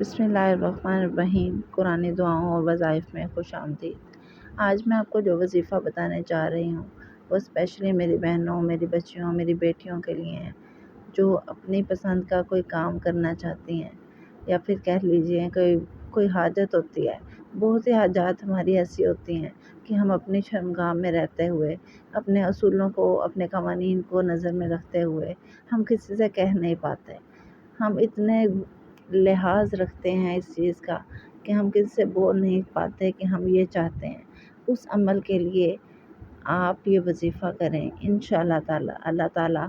بسم اللہ الرحمن الرحیم۔ قرآن دعاؤں اور وظائف میں خوش آمدید۔ آج میں آپ کو جو وظیفہ بتانے جا رہی ہوں وہ اسپیشلی میری بہنوں، میری بچیوں، میری بیٹیوں کے لیے ہیں جو اپنی پسند کا کوئی کام کرنا چاہتی ہیں، یا پھر کہہ لیجیے کوئی حاجت ہوتی ہے۔ بہت سی حاجات ہماری ایسی ہوتی ہیں کہ ہم اپنی شرمگاہ میں رہتے ہوئے، اپنے اصولوں کو، اپنے قوانین کو نظر میں رکھتے ہوئے ہم کسی سے کہہ نہیں پاتے۔ ہم اتنے لحاظ رکھتے ہیں اس چیز کا کہ ہم کسی سے بول نہیں پاتے کہ ہم یہ چاہتے ہیں۔ اس عمل کے لیے آپ یہ وظیفہ کریں، انشاءاللہ تعالی اللہ تعالیٰ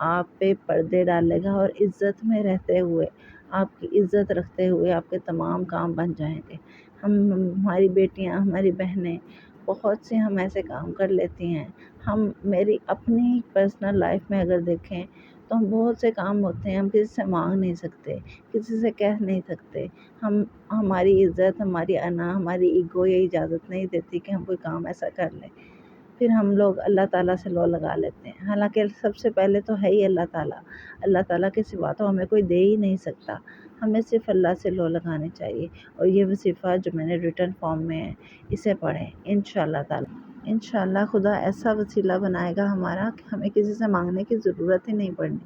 آپ پہ پردے ڈالے گا اور عزت میں رہتے ہوئے، آپ کی عزت رکھتے ہوئے آپ کے تمام کام بن جائیں گے۔ ہماری بیٹیاں، ہماری بہنیں بہت سے ہم ایسے کام کر لیتی ہیں۔ میری اپنی پرسنل لائف میں اگر دیکھیں تو ہم بہت سے کام ہوتے ہیں ہم کسی سے مانگ نہیں سکتے، کسی سے کہہ نہیں سکتے۔ ہماری عزت، ہماری انا، ہماری ایگو یہ اجازت نہیں دیتی کہ ہم کوئی کام ایسا کر لیں۔ پھر ہم لوگ اللہ تعالیٰ سے لو لگا لیتے ہیں، حالانکہ سب سے پہلے تو ہے ہی اللہ تعالیٰ۔ اللہ تعالیٰ کے سوا تو ہمیں کوئی دے ہی نہیں سکتا۔ ہمیں صرف اللہ سے لو لگانی چاہیے، اور یہ وظیفہ جو میں نے ریٹن فارم میں ہے اسے پڑھیں انشاءاللہ تعالیٰ۔ انشاءاللہ خدا ایسا وسیلہ بنائے گا ہمارا کہ ہمیں کسی سے مانگنے کی ضرورت ہی نہیں پڑنی۔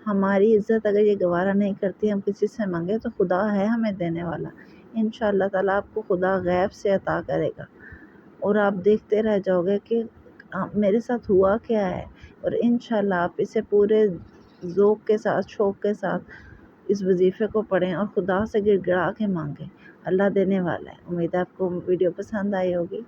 ہماری عزت اگر یہ گوارا نہیں کرتی ہم کسی سے مانگے تو خدا ہے ہمیں دینے والا۔ انشاءاللہ تعالیٰ آپ کو خدا غیب سے عطا کرے گا، اور آپ دیکھتے رہ جاؤ گے کہ میرے ساتھ ہوا کیا ہے۔ اور انشاءاللہ آپ اسے پورے ذوق کے ساتھ، شوق کے ساتھ اس وظیفے کو پڑھیں اور خدا سے گڑ گڑا کے مانگیں، اللہ دینے والا ہے۔ امید ہے آپ کو ویڈیو پسند آئی ہوگی۔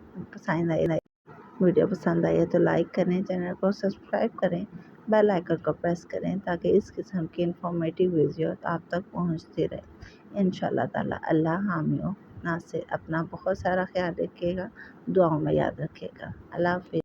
ویڈیو پسند آئی ہے تو لائک کریں، چینل کو سبسکرائب کریں، بیل آئیکن کو پریس کریں تاکہ اس قسم کی انفارمیٹیو ویڈیوز آپ تک پہنچتی رہے۔ انشاءاللہ تعالیٰ اللہ حامی و ناصر۔ اپنا بہت سارا خیال رکھیے گا، دعاؤں میں یاد رکھیے گا۔ اللہ حافظ۔